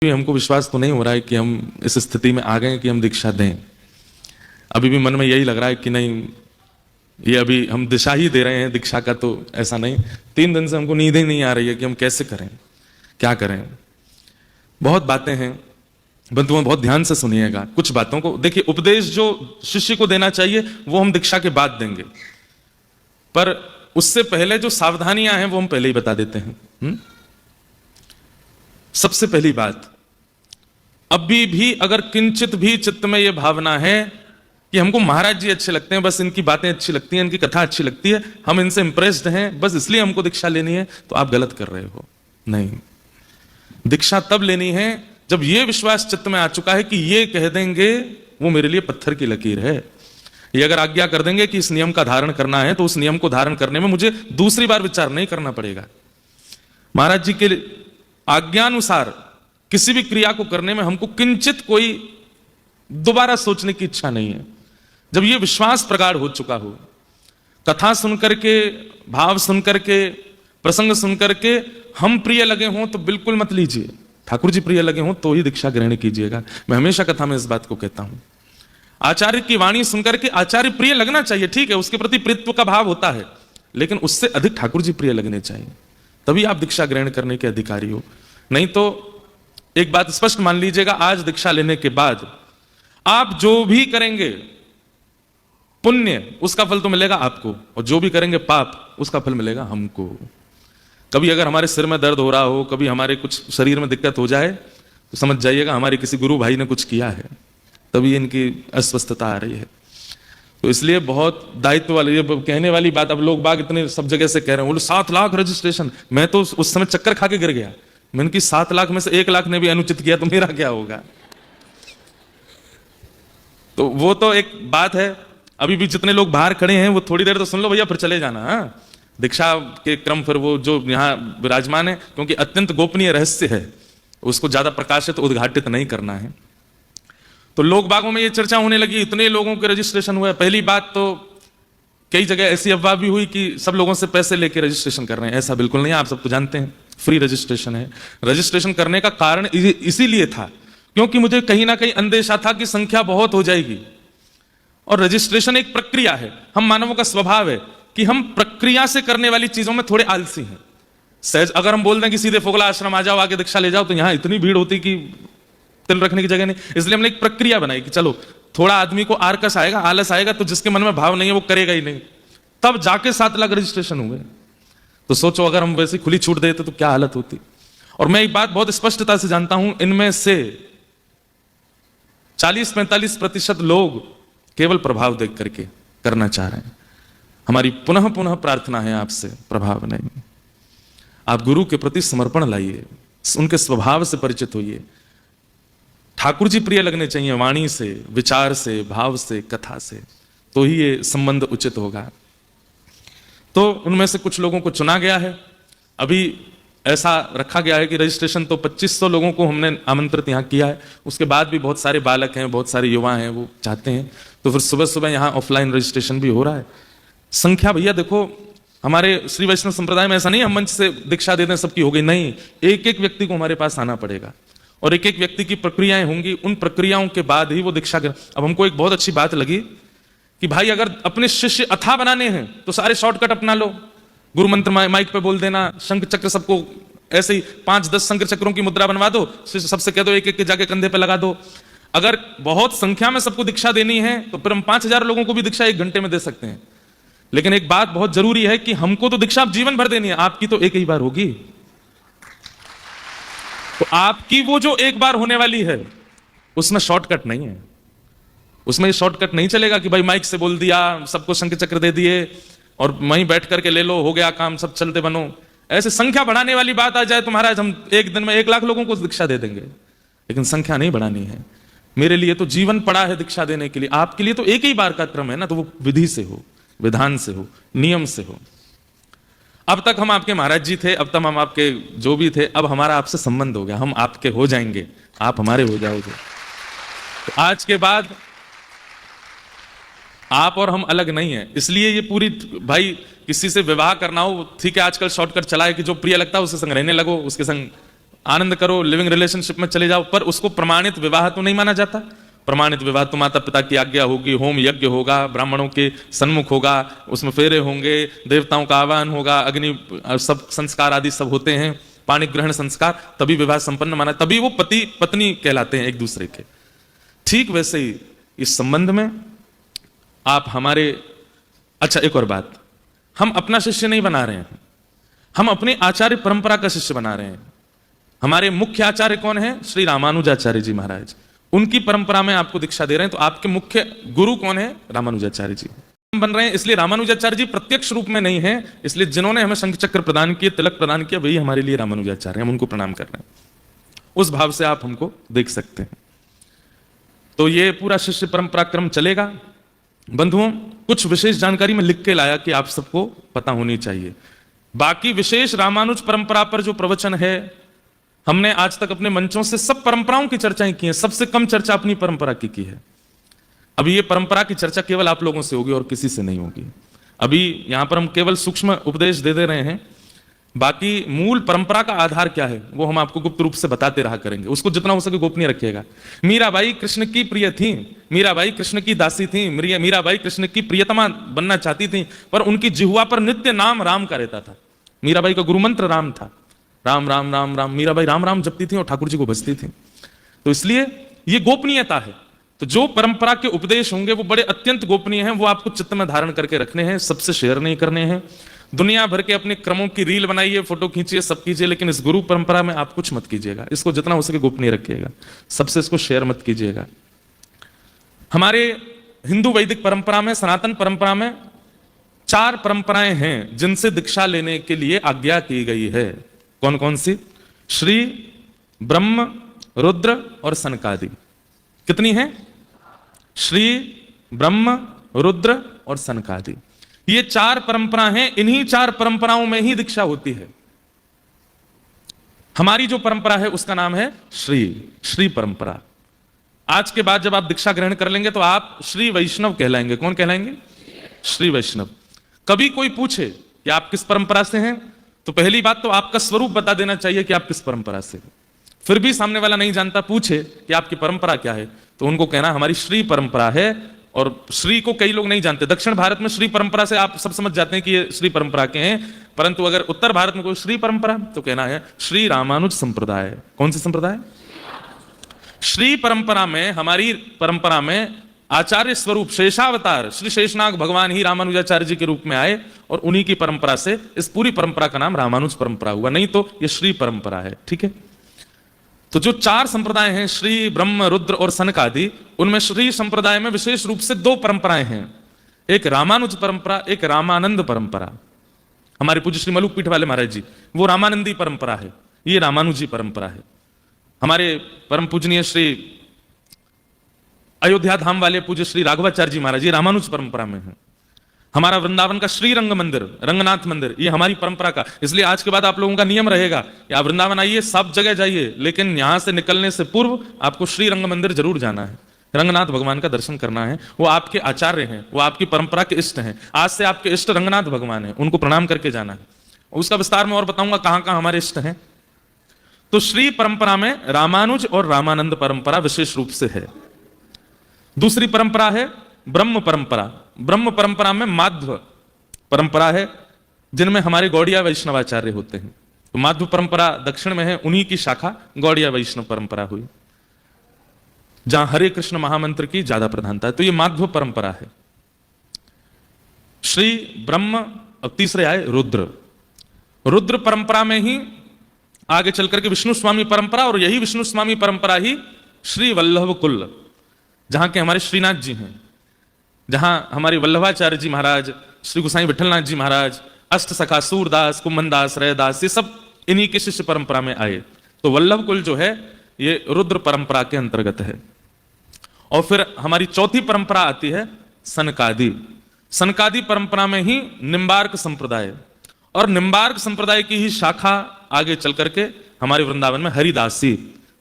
भी हमको विश्वास तो नहीं हो रहा है कि हम इस स्थिति में आ गए कि हम दीक्षा दें। अभी भी मन में यही लग रहा है कि नहीं, ये अभी हम दिशा ही दे रहे हैं दीक्षा का, तो ऐसा नहीं। 3 दिन से हमको नींद ही नहीं आ रही है कि हम कैसे करें, क्या करें। बहुत बातें हैं, बंधुओं बहुत ध्यान से सुनिएगा। कुछ बातों को देखिए, उपदेश जो शिष्य को देना चाहिए वो हम दीक्षा के बाद देंगे, पर उससे पहले जो सावधानियां हैं वो हम पहले ही बता देते हैं। सबसे पहली बात, अभी भी अगर किंचित भी चित्त में यह भावना है कि हमको महाराज जी अच्छे लगते हैं, बस इनकी बातें अच्छी लगती हैं, इनकी कथा अच्छी लगती है, हम इनसे इंप्रेस्ड हैं, बस इसलिए हमको दीक्षा लेनी है, तो आप गलत कर रहे हो। नहीं, दीक्षा तब लेनी है जब यह विश्वास चित्त में आ चुका है कि ये कह देंगे वो मेरे लिए पत्थर की लकीर है। ये अगर आज्ञा कर देंगे कि इस नियम का धारण करना है, तो उस नियम को धारण करने में मुझे दूसरी बार विचार नहीं करना पड़ेगा। महाराज जी के आज्ञानुसार किसी भी क्रिया को करने में हमको किंचित कोई दोबारा सोचने की इच्छा नहीं है। जब यह विश्वास प्रगाढ़ हो चुका हो, कथा सुनकर के, भाव सुनकर के, प्रसंग सुनकर के हम प्रिय लगे हों तो बिल्कुल मत लीजिए। ठाकुर जी प्रिय लगे हों तो ही दीक्षा ग्रहण कीजिएगा। मैं हमेशा कथा में इस बात को कहता हूं। आचार्य की वाणी सुनकर के आचार्य प्रिय लगना चाहिए, ठीक है, उसके प्रति प्रीत्व का भाव होता है, लेकिन उससे अधिक ठाकुर जी प्रिय लगने चाहिए, तभी आप दीक्षा ग्रहण करने के अधिकारी हो। नहीं तो एक बात स्पष्ट मान लीजिएगा, आज दीक्षा लेने के बाद आप जो भी करेंगे पुण्य, उसका फल तो मिलेगा आपको, और जो भी करेंगे पाप, उसका फल मिलेगा हमको। कभी अगर हमारे सिर में दर्द हो रहा हो, कभी हमारे कुछ शरीर में दिक्कत हो जाए, तो समझ जाइएगा हमारे किसी गुरु भाई ने कुछ किया है, तभी इनकी अस्वस्थता आ रही है। तो इसलिए बहुत दायित्व वाली, ये कहने वाली बात अब लोग बाग इतने सब जगह से कह रहे हैं, बोले 7 लाख रजिस्ट्रेशन। मैं तो उस समय चक्कर खा के गिर गया। मैंने कि 7 लाख में से 1 लाख ने भी अनुचित किया तो मेरा क्या होगा। तो वो तो एक बात है। अभी भी जितने लोग बाहर खड़े हैं वो थोड़ी देर तो सुन लो भैया, फिर चले जाना। हाँ, दीक्षा के क्रम फिर वो जो यहाँ विराजमान है, क्योंकि अत्यंत गोपनीय रहस्य है, उसको ज्यादा प्रकाशित उद्घाटित नहीं करना है। तो लोग बागों में ये चर्चा होने लगी, इतने लोगों के रजिस्ट्रेशन हुआ है। पहली बात तो कई जगह ऐसी अफवाह भी हुई कि सब लोगों से पैसे लेके रजिस्ट्रेशन कर रहे हैं। ऐसा बिल्कुल नहीं, आप सब तो जानते हैं फ्री रजिस्ट्रेशन है। रजिस्ट्रेशन करने का कारण इसीलिए था क्योंकि मुझे कहीं ना कहीं अंदेशा था कि संख्या बहुत हो जाएगी, और रजिस्ट्रेशन एक प्रक्रिया है। हम मानवों का स्वभाव है कि हम प्रक्रिया से करने वाली चीजों में थोड़े आलसी हैं। सहज अगर हम बोल दें कि सीधे फोगला आश्रम आ जाओ, आगे दीक्षा ले जाओ, तो यहां इतनी भीड़ होती कि तिल रखने की जगह नहीं। इसलिए हमने एक प्रक्रिया बनाई कि चलो थोड़ा आदमी को आरकस आएगा, आलस आएगा, तो जिसके मन में भाव नहीं है वो करेगा ही नहीं। तब जाके 7 लाख रजिस्ट्रेशन हुए। तो सोचो अगर हम वैसे खुली छूट देते तो क्या हालत होती। और मैं एक बात बहुत स्पष्टता से जानता हूं, इनमें से 40-45% लोग केवल प्रभाव देख करके करना चाह रहे हैं। हमारी पुनः पुनः प्रार्थना है आपसे, प्रभाव नहीं। आप गुरु के प्रति समर्पण लाइए, उनके स्वभाव से परिचित होइए। ठाकुर जी प्रिय लगने चाहिए वाणी से, विचार से, भाव से, कथा से, तो ही ये संबंध उचित होगा। तो उनमें से कुछ लोगों को चुना गया है। अभी ऐसा रखा गया है कि रजिस्ट्रेशन तो 2500 लोगों को हमने आमंत्रित यहाँ किया है। उसके बाद भी बहुत सारे बालक हैं, बहुत सारे युवा हैं, वो चाहते हैं, तो फिर सुबह सुबह यहाँ ऑफलाइन रजिस्ट्रेशन भी हो रहा है। संख्या भैया देखो, हमारे श्री वैष्णव संप्रदाय में ऐसा नहीं हम मंच से दीक्षा दे दें सबकी हो गई, नहीं। एक एक व्यक्ति को हमारे पास आना पड़ेगा और एक एक व्यक्ति की प्रक्रियाएं होंगी। उन प्रक्रियाओं के बाद ही वो दीक्षा। अब हमको एक बहुत अच्छी बात लगी कि भाई अगर अपने शिष्य अथाह बनाने हैं तो सारे शॉर्टकट अपना लो। गुरु मंत्र माइक पे बोल देना, शंख चक्र सबको ऐसे ही 5-10 शंकर चक्रों की मुद्रा बनवा दो, सबसे कह दो एक एक के जाके कंधे पे लगा दो। अगर बहुत संख्या में सबको दीक्षा देनी है तो फिर हम 5000 लोगों को भी दीक्षा 1 घंटे में दे सकते हैं। लेकिन एक बात बहुत जरूरी है कि हमको तो दीक्षा जीवन भर देनी है, आपकी तो एक ही बार होगी। तो आपकी वो जो एक बार होने वाली है उसमें शॉर्टकट नहीं है। उसमें शॉर्टकट नहीं चलेगा कि भाई माइक से बोल दिया, सबको शंख चक्र दे दिए और वहीं बैठ करके ले लो, हो गया काम, सब चलते बनो। ऐसे संख्या बढ़ाने वाली बात आ जाए तो महाराज हम एक दिन में 1 लाख लोगों को दीक्षा दे देंगे, लेकिन संख्या नहीं बढ़ानी है। मेरे लिए तो जीवन पड़ा है दीक्षा देने के लिए, आपके लिए तो एक ही बार का क्रम है ना, तो वो विधि से हो, विधान से हो, नियम से हो। अब तक हम आपके महाराज जी थे, अब तक हम आपके जो भी थे, अब हमारा आपसे संबंध हो गया, हम आपके हो जाएंगे, आप हमारे हो जाओगे। तो आज के बाद आप और हम अलग नहीं है। इसलिए ये पूरी, भाई किसी से विवाह करना हो, ठीक है, आजकल शॉर्टकट चला है कि जो प्रिय लगता है उसके संग रहने लगो, उसके संग आनंद करो, लिविंग रिलेशनशिप में चले जाओ, पर उसको प्रमाणित विवाह तो नहीं माना जाता। प्रमाणित विवाह तो माता पिता की आज्ञा होगी, होम यज्ञ होगा, ब्राह्मणों के सन्मुख होगा, उसमें फेरे होंगे, देवताओं का आह्वान होगा, अग्नि सब संस्कार आदि सब होते हैं, पाणी ग्रहण संस्कार, तभी विवाह संपन्न माना, तभी वो पति पत्नी कहलाते हैं एक दूसरे के। ठीक वैसे ही इस संबंध में आप हमारे, अच्छा एक और बात, हम अपना शिष्य नहीं बना रहे हैं, हम अपने आचार्य परंपरा का शिष्य बना रहे हैं। हमारे मुख्य आचार्य कौन है? श्री रामानुजाचार्य जी महाराज, उनकी परंपरा में आपको दीक्षा दे रहे हैं। तो आपके मुख्य गुरु कौन है? रामानुजाचार्य जी बन रहे हैं। इसलिए रामानुजाचार्य जी प्रत्यक्ष रूप में नहीं है, इसलिए जिन्होंने हमें शंख चक्र प्रदान किए, तिलक प्रदान किया, वही हमारे लिए रामानुजाचार्य, हम उनको प्रणाम कर रहे हैं। उस भाव से आप हमको देख सकते हैं। तो ये पूरा शिष्य परंपरा क्रम चलेगा। बंधुओं, कुछ विशेष जानकारी में लिख के लाया कि आप सबको पता होनी चाहिए। बाकी विशेष रामानुज परंपरा पर जो प्रवचन है, हमने आज तक अपने मंचों से सब परंपराओं की चर्चाएं की हैं, सबसे कम चर्चा अपनी परंपरा की है। अभी ये परंपरा की चर्चा केवल आप लोगों से होगी और किसी से नहीं होगी। अभी यहां पर हम केवल सूक्ष्म उपदेश दे रहे हैं, बाकी मूल परंपरा का आधार क्या है वो हम आपको गुप्त रूप से बताते रहा करेंगे। उसको जितना हो सके गोपनीय रखिएगा। मीराबाई कृष्ण की प्रिय थी, मीराबाई कृष्ण की दासी थी, मीराबाई कृष्ण की प्रियतमा बनना चाहती थी, पर उनकी जिह्वा पर नित्य नाम राम का रहता था। मीराबाई का गुरुमंत्र राम था, राम राम राम राम। मीराबाई राम राम जपती थी और ठाकुर जी को भजती थी। तो इसलिए ये गोपनीयता है। तो जो परंपरा के उपदेश होंगे वो बड़े अत्यंत गोपनीय हैं, वो आपको चित्त में धारण करके रखने हैं, सबसे शेयर नहीं करने हैं। दुनिया भर के अपने क्रमों की रील बनाइए, फोटो खींचिए, सब कीजिए, लेकिन इस गुरु परंपरा में आप कुछ मत कीजिएगा। इसको जितना हो सके गोपनीय रखिएगा, सबसे इसको शेयर मत कीजिएगा। हमारे हिंदू वैदिक परंपरा में, सनातन परंपरा में 4 परंपराएं हैं जिनसे दीक्षा लेने के लिए आज्ञा की गई है। कौन कौन सी? श्री, ब्रह्म, रुद्र और सनकादि। कितनी है? श्री, ब्रह्म, रुद्र और सनकादि। ये 4 परंपरा हैं। इन्हीं 4 परंपराओं में ही दीक्षा होती है। हमारी जो परंपरा है उसका नाम है श्री परंपरा। आज के बाद जब आप दीक्षा ग्रहण कर लेंगे तो आप श्री वैष्णव कहलाएंगे। कौन कहलाएंगे? श्री वैष्णव। कभी कोई पूछे कि आप किस परंपरा से हैं, तो पहली बात तो आपका स्वरूप बता देना चाहिए कि आप किस परंपरा से। फिर भी सामने वाला नहीं जानता, पूछे कि आपकी परंपरा क्या है, तो उनको कहना हमारी श्री परंपरा है। और श्री को कई लोग नहीं जानते। दक्षिण भारत में श्री परंपरा से आप सब समझ जाते हैं कि ये श्री परंपरा के हैं, परंतु अगर उत्तर भारत में कोई श्री परंपरा, तो कहना है श्री रामानुज संप्रदाय। कौन सी संप्रदाय? श्री परंपरा में, हमारी परंपरा में आचार्य स्वरूप शेषावतार श्री शेषनाग भगवान ही रामानुजाचार्य जी के रूप में आए और उन्हीं की परंपरा से इस पूरी परंपरा का नाम रामानुज परंपरा हुआ, नहीं तो ये श्री परंपरा है। ठीक है। तो जो 4 संप्रदाय हैं, श्री, ब्रह्म, रुद्र और सनकादि, उनमें श्री संप्रदाय में विशेष रूप से 2 परंपराएं हैं। एक रामानुज परंपरा, एक रामानंद परंपरा। हमारे पूज्य श्री मलुक पीठ वाले महाराज जी, वो रामानंदी परंपरा है, ये रामानुजी परंपरा है। हमारे परम पूजनीय श्री अयोध्या धाम वाले पूज्य श्री राघवाचार्य जी महाराज, ये रामानुज परंपरा में है। हमारा वृंदावन का श्री रंग मंदिर, रंगनाथ मंदिर, ये हमारी परंपरा का। इसलिए आज के बाद आप लोगों का नियम रहेगा कि आप वृंदावन आइए, सब जगह जाइए, लेकिन यहां से निकलने से पूर्व आपको श्री रंग मंदिर जरूर जाना है, रंगनाथ भगवान का दर्शन करना है। वो आपके आचार्य हैं, वो आपकी परंपरा के इष्ट हैं। आज से आपके इष्ट रंगनाथ भगवान हैं, उनको प्रणाम करके जाना है। उसका विस्तार में और बताऊंगा कहां कहां हमारे इष्ट हैं। तो श्री परंपरा में रामानुज और रामानंद परंपरा विशेष रूप से है। दूसरी परंपरा है ब्रह्म परंपरा। ब्रह्म परंपरा में माध्व परंपरा है, जिनमें हमारे गौड़िया वैष्णवाचार्य होते हैं। तो माध्व परंपरा दक्षिण में है, उन्हीं की शाखा गौड़िया वैष्णव परंपरा हुई, जहां हरे कृष्ण महामंत्र की ज्यादा प्रधानता है। तो ये माध्व परंपरा है। श्री, ब्रह्म, अब तीसरे आए रुद्र। रुद्र परंपरा में ही आगे चल करके विष्णु स्वामी परंपरा, और यही विष्णु स्वामी परंपरा ही श्री वल्लभ कुल, जहां के हमारे श्रीनाथ जी हैं, जहां हमारे वल्लभाचार्य जी महाराज, श्री गोसाई विठलनाथ जी महाराज, अष्ट सखा सूरदास, कुम्भनदास, रैदास, ये सब इन्हीं के शिष्य परंपरा में आए। तो वल्लभ कुल जो है ये रुद्र परंपरा के अंतर्गत है। और फिर हमारी चौथी परंपरा आती है सनकादि। सनकादि परंपरा में ही निम्बार्क संप्रदाय, और निम्बार्क संप्रदाय की ही शाखा आगे चल करके हमारे वृंदावन में हरिदासी,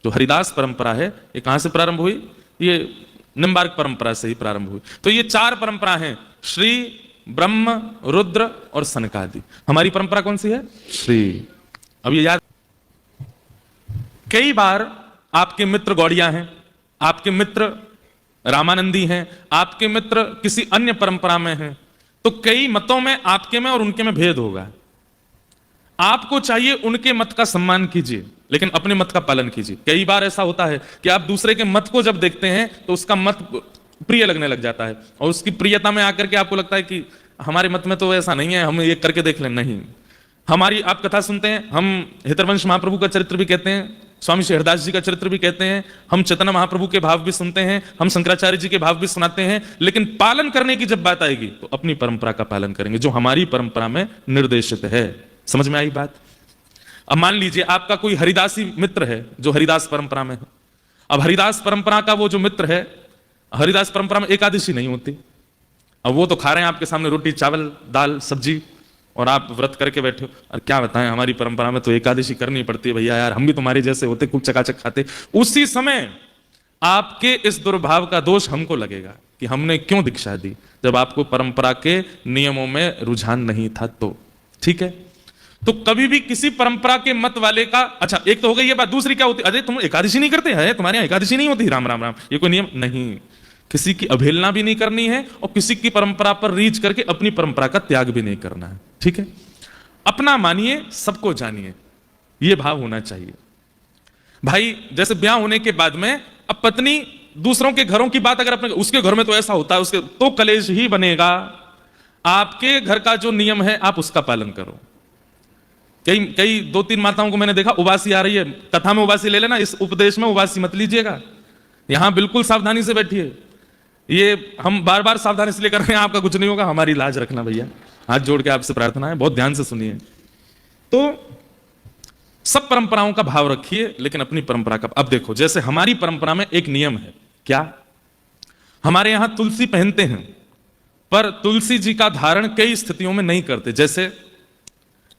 जो हरिदास परंपरा है, ये कहां से प्रारंभ हुई? ये निम्बार्क परंपरा से ही प्रारंभ हुई। तो ये 4 परंपरा हैं, श्री, ब्रह्म, रुद्र और सनकादि। हमारी परंपरा कौन सी है? श्री। अब ये याद, कई बार आपके मित्र गौड़िया हैं, आपके मित्र रामानंदी हैं, आपके मित्र किसी अन्य परंपरा में हैं, तो कई मतों में आपके में और उनके में भेद होगा। आपको चाहिए उनके मत का सम्मान कीजिए, लेकिन अपने मत का पालन कीजिए। कई बार ऐसा होता है कि आप दूसरे के मत को जब देखते हैं तो उसका मत प्रिय लगने लग जाता है, और उसकी प्रियता में आकर के आपको लगता है कि हमारे मत में तो ऐसा नहीं है, हम ये करके देख लें। नहीं, हमारी आप कथा सुनते हैं, हम हितरवंश महाप्रभु का चरित्र भी कहते हैं, स्वामी श्री हरदास जी का चरित्र भी कहते हैं, हम चैतन्य महाप्रभु के भाव भी सुनते हैं, हम शंकराचार्य जी के भाव भी सुनाते हैं, लेकिन पालन करने की जब बात आएगी तो अपनी परंपरा का पालन करेंगे जो हमारी परंपरा में निर्देशित है। समझ में आई बात? अब मान लीजिए आपका कोई हरिदासी मित्र है जो हरिदास परंपरा में है। अब हरिदास परंपरा का वो जो मित्र है, हरिदास परंपरा में एकादशी नहीं होती। अब वो तो खा रहे हैं आपके सामने रोटी चावल दाल सब्जी, और आप व्रत करके बैठे हो। और क्या बताएं, हमारी परंपरा में तो एकादशी करनी पड़ती है भैया, यार हम भी तुम्हारे जैसे होते, खूब चकाचक खाते। उसी समय आपके इस दुर्भाव का दोष हमको लगेगा कि हमने क्यों दीक्षा दी, जब आपको परंपरा के नियमों में रुझान नहीं था। तो ठीक है, तो कभी भी किसी परंपरा के मत वाले का, अच्छा एक तो हो गई ये बात, दूसरी क्या होती, अरे तुम एकादशी नहीं करते हैं, तुम्हारे यहाँ एकादशी नहीं होती, राम राम राम, ये कोई नियम नहीं। किसी की अवहेलना भी नहीं करनी है और किसी की परंपरा पर रीच करके अपनी परंपरा का त्याग भी नहीं करना है। ठीक है, अपना मानिए सबको जानिए, यह भाव होना चाहिए। भाई जैसे ब्याह होने के बाद में अब पत्नी दूसरों के घरों की बात अगर अपने, उसके घर में तो ऐसा होता है, उसके तो कलेश ही बनेगा। आपके घर का जो नियम है आप उसका पालन करो। कई 2-3 माताओं को मैंने देखा, उबासी आ रही है, कथा में उबासी ले लेना, इस उपदेश में उबासी मत लीजिएगा। यहां बिल्कुल सावधानी से बैठिए। ये हम बार बार सावधानी से लेकर रहे हैं, आपका कुछ नहीं होगा, हमारी लाज रखना भैया, हाथ जोड़ के आपसे प्रार्थना है, बहुत ध्यान से सुनिए। तो सब परंपराओं का भाव रखिए, लेकिन अपनी परंपरा का। अब देखो, जैसे हमारी परंपरा में एक नियम है, क्या, हमारे यहां तुलसी पहनते हैं, पर तुलसी जी का धारण कई स्थितियों में नहीं करते। जैसे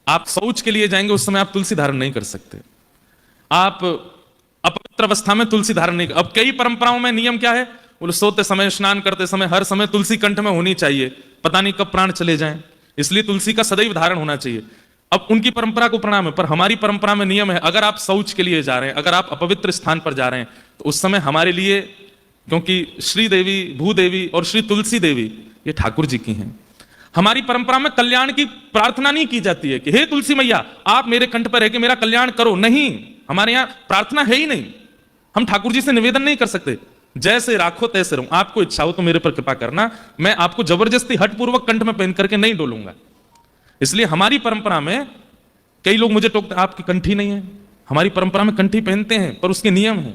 आप शौच के लिए जाएंगे, उस समय आप तुलसी धारण नहीं कर सकते। आप अपवित्र अवस्था में तुलसी धारण नहीं। अब कई परंपराओं में नियम क्या है, बोले सोते समय स्नान करते समय हर समय तुलसी कंठ में होनी चाहिए, पता नहीं कब प्राण चले जाएं, इसलिए तुलसी का सदैव धारण होना चाहिए। अब उनकी परंपरा को प्रणाम है, पर हमारी परंपरा में नियम है, अगर आप शौच के लिए जा रहे हैं, अगर आप अपवित्र स्थान पर जा रहे हैं, तो उस समय हमारे लिए, क्योंकि श्री देवी भूदेवी और श्री तुलसी देवी ये ठाकुर जी की हैं, हमारी परंपरा में कल्याण की प्रार्थना नहीं की जाती है कि हे तुलसी मैया आप मेरे कंठ पर रह के मेरा कल्याण करो। नहीं, हमारे यहां प्रार्थना है ही नहीं। हम ठाकुर जी से निवेदन नहीं कर सकते, जैसे राखो तैसे रहूं, आपको इच्छा हो तो मेरे पर कृपा करना, मैं आपको जबरदस्ती हठपूर्वक कंठ में पहन करके नहीं डोलूंगा। इसलिए हमारी परंपरा में कई लोग मुझे टोकते, आपकी कंठी नहीं है। हमारी परंपरा में कंठी पहनते हैं, पर उसके नियम है।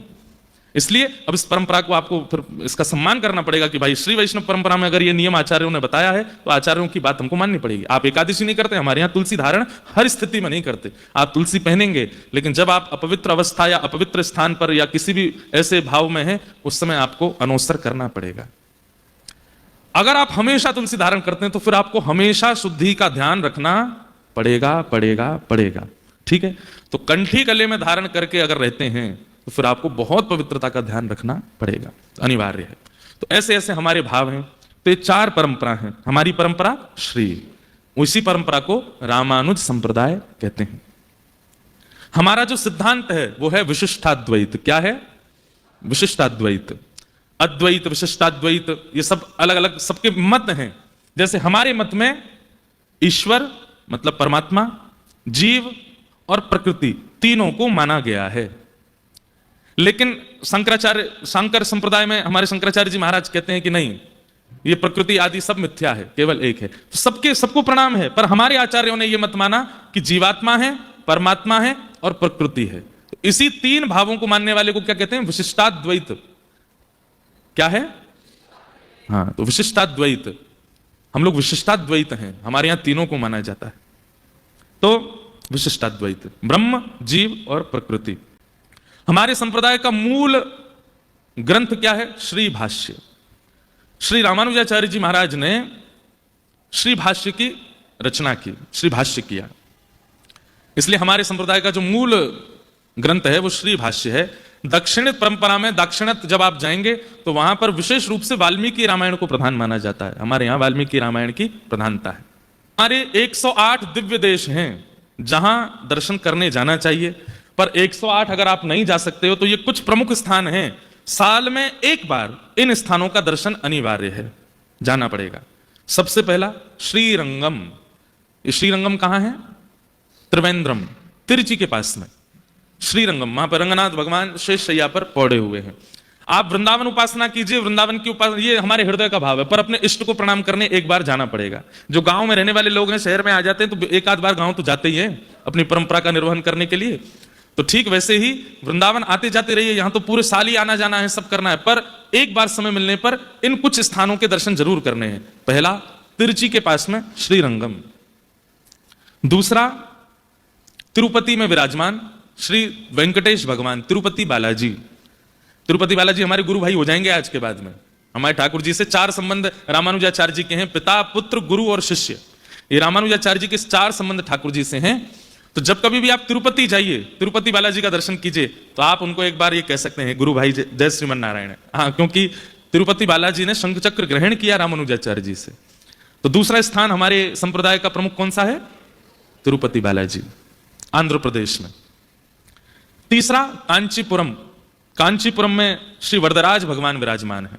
इसलिए अब इस परंपरा को आपको फिर इसका सम्मान करना पड़ेगा कि भाई श्री वैष्णव परंपरा में अगर ये नियम आचार्यों ने बताया है तो आचार्यों की बात हमको माननी पड़ेगी। आप एकादशी नहीं करते, हमारे यहाँ तुलसी धारण हर स्थिति में नहीं करते। आप तुलसी पहनेंगे, लेकिन जब आप अपवित्र अवस्था या अपवित्र स्थान पर या किसी भी ऐसे भाव में है, उस समय आपको अनोसर करना पड़ेगा। अगर आप हमेशा तुलसी धारण करते हैं तो फिर आपको हमेशा शुद्धि का ध्यान रखना पड़ेगा पड़ेगा पड़ेगा। ठीक है, तो कंठी गले में धारण करके अगर रहते हैं तो फिर आपको बहुत पवित्रता का ध्यान रखना पड़ेगा, अनिवार्य है। तो ऐसे ऐसे हमारे भाव हैं। तो ये 4 परंपरा हैं। हमारी परंपरा श्री, उसी परंपरा को रामानुज संप्रदाय कहते हैं। हमारा जो सिद्धांत है वो है विशिष्टाद्वैत। क्या है? विशिष्टाद्वैत। अद्वैत, विशिष्टाद्वैत, ये सब अलग अलग सबके मत हैं। जैसे हमारे मत में ईश्वर मतलब परमात्मा, जीव और प्रकृति तीनों को माना गया है। लेकिन शंकर संप्रदाय में हमारे शंकराचार्य जी महाराज कहते हैं कि नहीं, ये प्रकृति आदि सब मिथ्या है, केवल एक है। तो सबको प्रणाम है, पर हमारे आचार्यों ने यह मत माना कि जीवात्मा है, परमात्मा है और प्रकृति है। तो इसी 3 भावों को मानने वाले को क्या कहते हैं? विशिष्टाद्वैत। क्या है? हाँ, तो विशिष्टाद्वैत, हम लोग विशिष्टाद्वैत हैं, हमारे यहां तीनों को माना जाता है। तो विशिष्टाद्वैत, ब्रह्म, जीव और प्रकृति। हमारे संप्रदाय का मूल ग्रंथ क्या है? श्री भाष्य। श्री रामानुजाचार्य जी महाराज ने श्री भाष्य की रचना की, श्री भाष्य किया। इसलिए हमारे संप्रदाय का जो मूल ग्रंथ है वो श्री भाष्य है। दक्षिण परंपरा में, दाक्षिणात्य जब आप जाएंगे तो वहां पर विशेष रूप से वाल्मीकि रामायण को प्रधान माना जाता है। हमारे यहां वाल्मीकि रामायण की प्रधानता है। हमारे 108 दिव्य देश हैं जहां दर्शन करने जाना चाहिए, पर 108 अगर आप नहीं जा सकते हो तो ये कुछ प्रमुख स्थान हैं, साल में एक बार इन स्थानों का दर्शन अनिवार्य है, जाना पड़ेगा। सबसे पहला श्रीरंगम। ये श्रीरंगम कहां है? त्रिवेंद्रम, तिरुचि के पास में श्रीरंगम, वहां पर रंगनाथ भगवान शेष शैया पर पौड़े हुए हैं। आप वृंदावन उपासना कीजिए, वृंदावन की उपासना, ये हमारे हृदय का भाव है, पर अपने इष्ट को प्रणाम करने एक बार जाना पड़ेगा। जो गांव में रहने वाले लोग हैं, शहर में आ जाते हैं तो एक आध बार गांव तो जाते ही हैं अपनी परंपरा का निर्वहन करने के लिए। तो ठीक वैसे ही वृंदावन आते जाते रहिए, यहां तो पूरे साल ही आना जाना है, सब करना है, पर एक बार समय मिलने पर इन कुछ स्थानों के दर्शन जरूर करने हैं। पहला तिरुचि के पास में श्रीरंगम, दूसरा तिरुपति में विराजमान श्री वेंकटेश भगवान, तिरुपति बालाजी। तिरुपति बालाजी हमारे गुरु भाई हो जाएंगे आज के बाद में। हमारे ठाकुर जी से 4 संबंध रामानुजाचार्य जी के हैं, पिता पुत्र गुरु और शिष्य। ये रामानुजाचार्य जी के 4 संबंध ठाकुर जी से हैं। तो जब कभी भी आप तिरुपति जाइए, तिरुपति बालाजी का दर्शन कीजिए, तो आप उनको एक बार ये कह सकते हैं, गुरु भाई जय श्रीमन नारायण। हाँ, क्योंकि तिरुपति बालाजी ने शंख चक्र ग्रहण किया रामानुजाचार्य जी से। तो दूसरा स्थान हमारे संप्रदाय का प्रमुख कौन सा है? तिरुपति बालाजी, आंध्र प्रदेश में। तीसरा कांचीपुरम, कांचीपुरम में श्री वरदराज भगवान विराजमान है।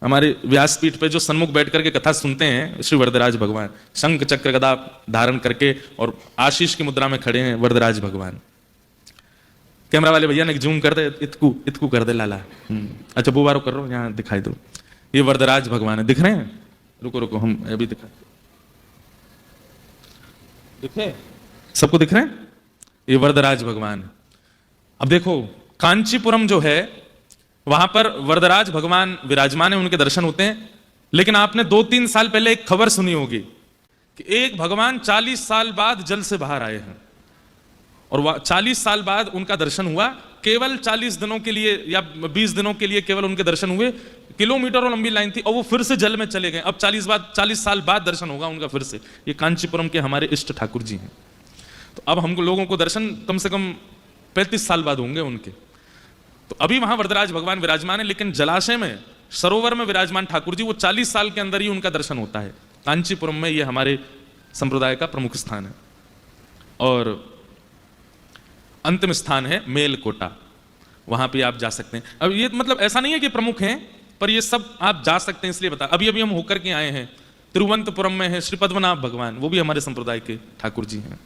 हमारे व्यासपीठ पे जो सन्मुख बैठ करके कथा सुनते हैं, श्री वरदराज भगवान शंख चक्र गदा धारण करके और आशीष की मुद्रा में खड़े हैं वरदराज भगवान। कैमरा वाले भैया ने जूम कर दे, इतकू इतकू कर दे लाला। अच्छा बुबारो कर रहा हूं, यहां दिखाई दो, ये वरदराज भगवान है, दिख रहे हैं? रुको रुको, हम अभी दिखा, दिखे सबको दिख रहे हैं? ये वरदराज भगवान। अब देखो कांचीपुरम जो है, वहां पर वरदराज भगवान विराजमान है, उनके दर्शन होते हैं। लेकिन आपने 2-3 साल पहले एक खबर सुनी होगी कि एक भगवान 40 साल बाद जल से बाहर आए हैं, और 40 साल बाद उनका दर्शन हुआ। केवल 40 दिनों के लिए या 20 दिनों के लिए केवल उनके दर्शन हुए। किलोमीटरों लंबी लाइन थी और वो फिर से जल में चले गए। अब 40 साल बाद दर्शन होगा उनका फिर से। ये कांचीपुरम के हमारे इष्ट ठाकुर जी हैं। तो अब हम लोगों को दर्शन कम से कम 35 साल बाद होंगे उनके। तो अभी वहां वरदराज भगवान विराजमान है, लेकिन जलाशय में, सरोवर में विराजमान ठाकुर जी, वो 40 साल के अंदर ही उनका दर्शन होता है। कांचीपुरम में ये हमारे संप्रदाय का प्रमुख स्थान है। और अंतिम स्थान है मेलकोटा, वहां पे आप जा सकते हैं। अब ये मतलब ऐसा नहीं है कि प्रमुख हैं, पर ये सब आप जा सकते हैं, इसलिए बता। अभी अभी हम होकर के आए हैं, तिरुवनंतपुरम में है श्री पद्मनाभ भगवान, वो भी हमारे संप्रदाय के ठाकुर जी हैं।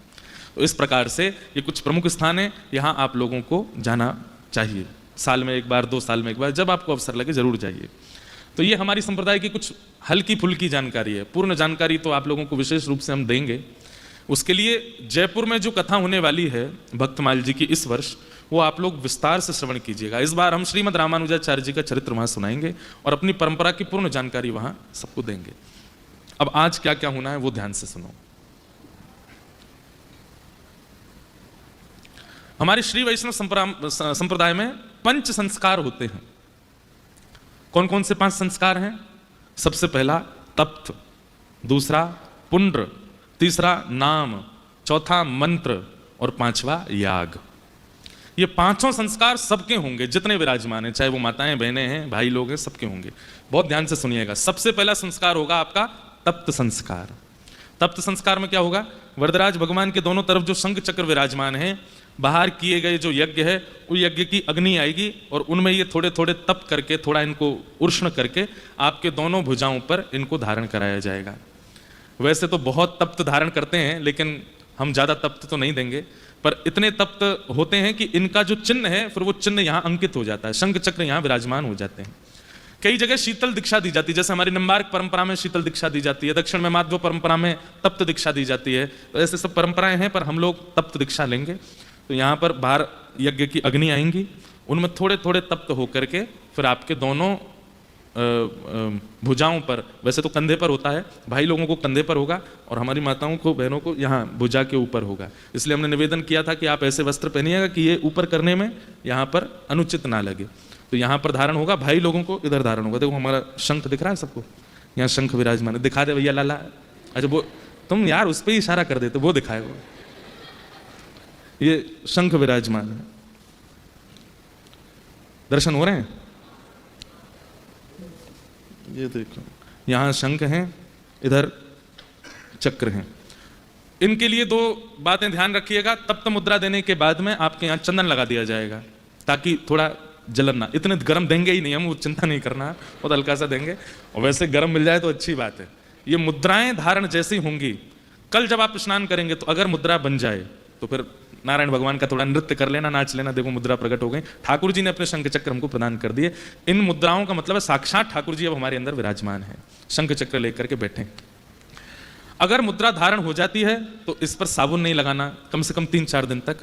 तो इस प्रकार से ये कुछ प्रमुख स्थान है, यहां आप लोगों को जाना चाहिए। साल में एक बार, 2 साल में एक बार, जब आपको अवसर लगे जरूर जाइए। तो ये हमारी संप्रदाय की कुछ हल्की फुल्की जानकारी है। पूर्ण जानकारी तो आप लोगों को विशेष रूप से हम देंगे। उसके लिए जयपुर में जो कथा होने वाली है भक्तमाल जी की इस वर्ष, वो आप लोग विस्तार से श्रवण कीजिएगा। इस बार हम श्रीमद रामानुजाचार्य जी का चरित्र वहां सुनाएंगे और अपनी परंपरा की पूर्ण जानकारी वहां सबको देंगे। अब आज क्या क्या होना है वो ध्यान से सुनो। हमारे श्री वैष्णव संप्रदाय में 5 संस्कार होते हैं। कौन कौन से 5 संस्कार हैं? सबसे पहला तप्त, दूसरा पुंड्र, तीसरा नाम, चौथा मंत्र और 5वां याग। ये 5 संस्कार सबके होंगे, जितने विराजमान हैं, चाहे वो माताएं, बहनें हैं, भाई लोग हैं, सबके होंगे। बहुत ध्यान से सुनिएगा। सबसे पहला संस्कार होगा आपका तप्त संस्कार। तप्त संस्कार में क्या होगा? वरदराज भगवान के दोनों तरफ जो शंख चक्र विराजमान है, बाहर किए गए जो यज्ञ है, वो यज्ञ की अग्नि आएगी और उनमें ये थोड़े थोड़े तप करके, थोड़ा इनको उष्ण करके आपके दोनों भुजाओं पर इनको धारण कराया जाएगा। वैसे तो बहुत तप्त धारण करते हैं, लेकिन हम ज्यादा तप्त तो नहीं देंगे, पर इतने तप्त होते हैं कि इनका जो चिन्ह है, फिर वो चिन्ह यहाँ अंकित हो जाता है, शंख चक्र यहाँ विराजमान हो जाते हैं। कई जगह शीतल दीक्षा दी जाती है, जैसे हमारी निम्बार्क परंपरा में शीतल दीक्षा दी जाती है, दक्षिण में माधव परंपरा में तप्त दीक्षा दी जाती है। तो ऐसे सब परंपराएं हैं, पर हम लोग तप्त दीक्षा लेंगे। तो यहाँ पर बाहर यज्ञ की अग्नि आएंगी, उनमें थोड़े थोड़े तप्त होकर के फिर आपके दोनों भुजाओं पर, वैसे तो कंधे पर होता है, भाई लोगों को कंधे पर होगा और हमारी माताओं को, बहनों को यहाँ भुजा के ऊपर होगा। इसलिए हमने निवेदन किया था कि आप ऐसे वस्त्र पहनिएगा कि ये ऊपर करने में यहाँ पर अनुचित ना लगे। तो यहाँ पर धारण होगा, भाई लोगों को इधर धारण होगा। देखो हमारा शंख दिख रहा है सबको, यहाँ शंख विराजमान है। दिखा दे भैया लाला। अच्छा वो तुम यार उस पर ही इशारा कर देते, वो दिखाएगा। ये शंख विराजमान है, दर्शन हो रहे हैं? ये देखो, यहाँ शंख हैं, इधर चक्र हैं। इनके लिए दो बातें ध्यान रखिएगा। तप्त मुद्रा देने के बाद में आपके यहाँ चंदन लगा दिया जाएगा, ताकि थोड़ा जलन ना, इतने गर्म देंगे ही नहीं हम, वो चिंता नहीं करना, बहुत हल्का सा देंगे, और वैसे गर्म मिल जाए तो अच्छी बात है। ये मुद्राएं धारण जैसी होंगी, कल जब आप स्नान करेंगे तो अगर मुद्रा बन जाए तो फिर नारायण भगवान का थोड़ा नृत्य कर लेना, नाच लेना, देखो मुद्रा प्रकट हो गई। ठाकुर जी ने अपने शंख चक्र हमको प्रदान कर दिए। इन मुद्राओं का मतलब है साक्षात ठाकुर जी अब हमारे अंदर विराजमान है, शंख चक्र लेकर के बैठे। अगर मुद्रा धारण हो जाती है तो इस पर साबुन नहीं लगाना कम से कम 3-4 दिन तक,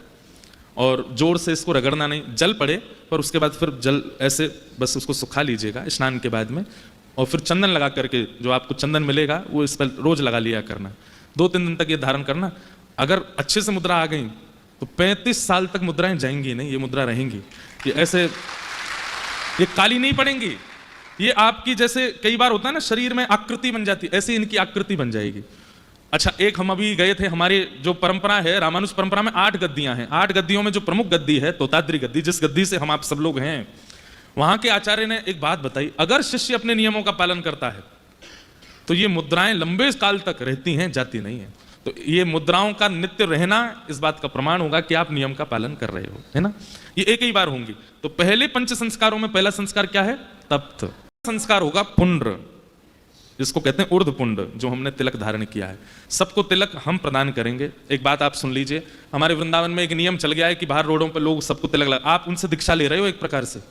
और जोर से इसको रगड़ना नहीं, जल पड़े पर उसके बाद फिर जल ऐसे बस उसको सुखा लीजिएगा स्नान के बाद में, और फिर चंदन लगा करके जो आपको चंदन मिलेगा वो इस पर रोज लगा लिया करना। 2-3 दिन तक ये धारण करना। अगर अच्छे से मुद्रा आ गई तो 35 साल तक मुद्राएं जाएंगी नहीं, ये मुद्रा रहेंगी। ये ऐसे ये काली नहीं पड़ेंगी, ये आपकी जैसे कई बार होता है ना शरीर में आकृति बन जाती है, ऐसे इनकी आकृति बन जाएगी। अच्छा, एक हम अभी गए थे, हमारे जो परंपरा है रामानुज परंपरा में 8 गद्दियां हैं। 8 गद्दियों में जो प्रमुख गद्दी है तोताद्री गद्दी, जिस गद्दी से हम आप सब लोग हैं, वहां के आचार्य ने एक बात बताई, अगर शिष्य अपने नियमों का पालन करता है तो ये मुद्राएं लंबे काल तक रहती हैं, जाती नहीं है। तो ये मुद्राओं का नित्य रहना इस बात का प्रमाण होगा कि आप नियम का पालन कर रहे हो, है ना। ये एक ही बार होंगी। तो पहले 5 संस्कारों में पहला संस्कार क्या है? तप्त। संस्कार होगा पुंड्र, जिसको कहते हैं ऊर्ध्व पुंड, जो हमने तिलक धारण किया है। सबको तिलक हम प्रदान करेंगे। एक बात आप सुन लीजिए, हमारे वृंदावन में एक नियम चल गया है कि बाहर रोडों पर लोग सबको तिलक लगा, आप उनसे दीक्षा ले रहे हो एक प्रकार से,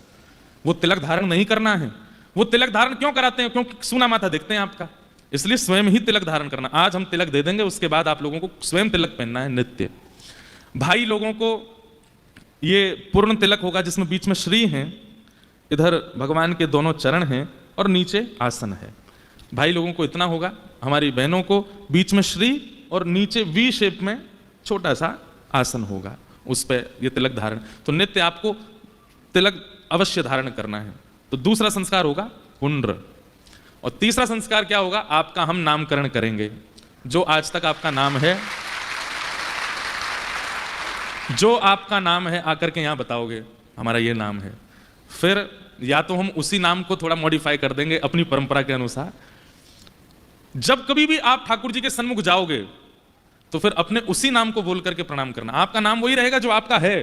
वो तिलक धारण नहीं करना है। वो तिलक धारण क्यों कराते हैं? क्योंकि सूना माथा देखते हैं आपका, इसलिए स्वयं ही तिलक धारण करना। आज हम तिलक दे देंगे, उसके बाद आप लोगों को स्वयं तिलक पहनना है नित्य। भाई लोगों को ये पूर्ण तिलक होगा, जिसमें बीच में श्री हैं, इधर भगवान के दोनों चरण हैं और नीचे आसन है। भाई लोगों को इतना होगा, हमारी बहनों को बीच में श्री और नीचे वी शेप में छोटा सा आसन होगा, उस पर ये तिलक धारण। तो नित्य आपको तिलक अवश्य धारण करना है। तो दूसरा संस्कार होगा पुंड्र। और तीसरा संस्कार क्या होगा? आपका हम नामकरण करेंगे। जो आज तक आपका नाम है, जो आपका नाम है आकर के यहां बताओगे हमारा ये नाम है। फिर या तो हम उसी नाम को थोड़ा मॉडिफाई कर देंगे अपनी परंपरा के अनुसार। जब कभी भी आप ठाकुर जी के सन्मुख जाओगे तो फिर अपने उसी नाम को बोल करके प्रणाम करना। आपका नाम वही रहेगा जो आपका है,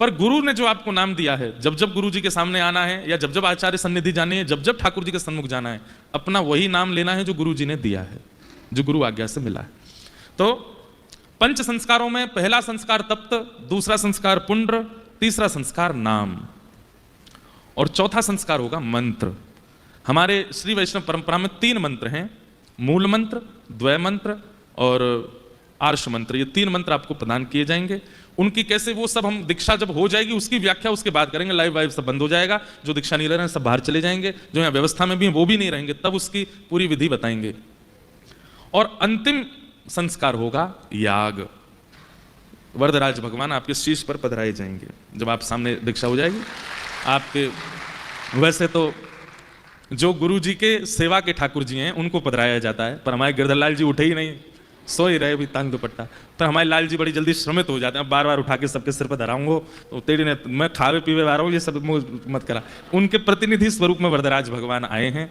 पर गुरु ने जो आपको नाम दिया है, जब जब गुरु जी के सामने आना है या जब जब आचार्य सन्निधि जाने है, जब जब ठाकुर जी के सन्मुख जाना है, अपना वही नाम लेना है जो गुरु जी ने दिया है, जो गुरु आज्ञा से मिला है। तो 5 संस्कारों में पहला संस्कार तप्त, दूसरा संस्कार पुंड्र, तीसरा संस्कार नाम, और चौथा संस्कार होगा मंत्र। हमारे श्री वैष्णव परंपरा में 3 मंत्र हैं, मूल मंत्र, द्वय मंत्र और आर्ष मंत्र। ये 3 मंत्र आपको प्रदान किए जाएंगे। उनकी कैसे, वो सब हम दीक्षा जब हो जाएगी उसकी व्याख्या उसके बाद करेंगे। लाइव वाइव सब बंद हो जाएगा, जो दीक्षा नहीं ले रहे हैं सब बाहर चले जाएंगे, जो यहाँ व्यवस्था में भी हैं वो भी नहीं रहेंगे, तब उसकी पूरी विधि बताएंगे। और अंतिम संस्कार होगा याग। वरदराज भगवान आपके शीश पर पधराए जाएंगे जब आप सामने दीक्षा हो जाएगी आपके। वैसे तो जो गुरु जी के सेवा के ठाकुर जी हैं उनको पधराया जाता है, पर हमारे गिरधर लाल जी उठे ही नहीं, सो ही रहे भी तांग दुपट्टा। पर हमारे लाल जी बड़ी जल्दी श्रमित हो जाते हैं, बार बार उठा के सबके सिर पर धराऊंगा तो तेरी ने मैं खावे पीवे आ रहा हूँ, ये सब मत करा। उनके प्रतिनिधि स्वरूप में वरदराज भगवान आए हैं।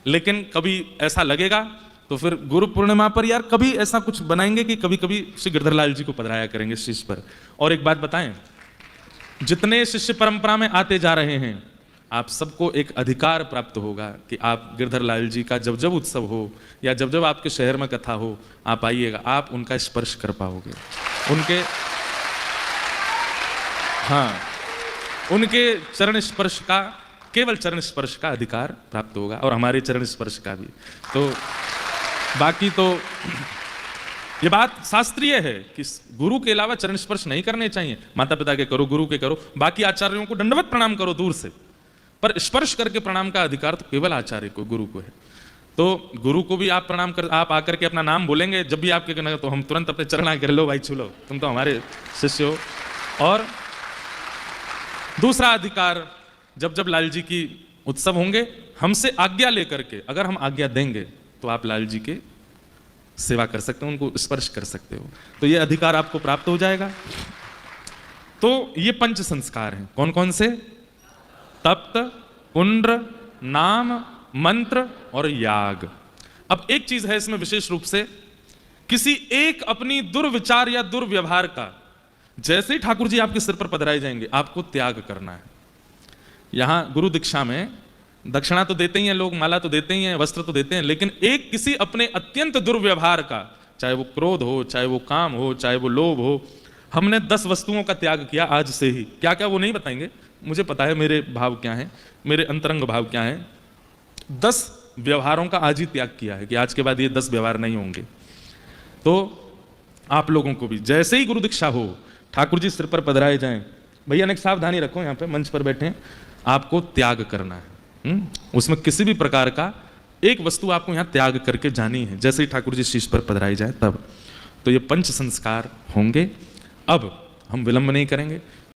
लेकिन कभी ऐसा लगेगा तो फिर गुरु पूर्णिमा पर यार कभी ऐसा कुछ बनाएंगे कि कभी कभी श्री गिरधर लाल जी को पधराया करेंगे शीश पर। और एक बात बताएं, जितने शिष्य परंपरा में आते जा रहे हैं आप सबको एक अधिकार प्राप्त होगा कि आप गिरधर लाल जी का जब जब उत्सव हो या जब जब आपके शहर में कथा हो आप आइएगा, आप उनका स्पर्श कर पाओगे। उनके उनके चरण स्पर्श का, केवल चरण स्पर्श का अधिकार प्राप्त होगा, और हमारे चरण स्पर्श का भी। तो बाकी तो ये बात शास्त्रीय है कि गुरु के अलावा चरण स्पर्श नहीं करने चाहिए। माता पिता के करो, गुरु के करो, बाकी आचार्यों को दंडवत प्रणाम करो दूर से, पर स्पर्श करके प्रणाम का अधिकार तो केवल आचार्य को, गुरु को है। तो गुरु को भी आप प्रणाम कर, आप आकर के अपना नाम बोलेंगे जब भी आपके कहना, तो हम तुरंत अपने चरण आकर लो भाई छू लो, तुम तो हमारे शिष्य हो। और दूसरा अधिकार, जब जब लाल जी की उत्सव होंगे हमसे आज्ञा लेकर के, अगर हम आज्ञा देंगे तो आप लाल जी के सेवा कर सकते हो, उनको स्पर्श कर सकते हो, तो ये अधिकार आपको प्राप्त हो जाएगा। तो ये 5 संस्कार हैं। कौन कौन से? तप्त, पुंड्र, नाम, मंत्र और याग। अब एक चीज है इसमें विशेष रूप से किसी एक अपनी दुर्विचार या दुर्व्यवहार का जैसे ही ठाकुर जी आपके सिर पर पधराए जाएंगे, आपको त्याग करना है। यहां गुरु दीक्षा में दक्षिणा तो देते ही हैं लोग, माला तो देते ही हैं, वस्त्र तो देते हैं, लेकिन एक किसी अपने अत्यंत दुर्व्यवहार का, चाहे वो क्रोध हो, चाहे वो काम हो, चाहे वो लोभ हो, हमने 10 वस्तुओं का त्याग किया आज से ही। क्या क्या वो नहीं बताएंगे, मुझे पता है मेरे भाव क्या है, मेरे अंतरंग भाव क्या है। 10 व्यवहारों का आज ही त्याग किया है कि आज के बाद ये 10 व्यवहार नहीं होंगे। तो आप लोगों को भी जैसे ही गुरु दीक्षा हो, ठाकुर जी सिर पर पधराए जाएं, भैया ने सावधानी रखो, यहाँ पे मंच पर बैठे हैं, आपको त्याग करना है। उसमें किसी भी प्रकार का एक वस्तु आपको यहाँ त्याग करके जानी है, जैसे ही ठाकुर जी शीश पर पधराए जाए तब। तो ये पंच संस्कार होंगे। अब हम विलंब नहीं करेंगे।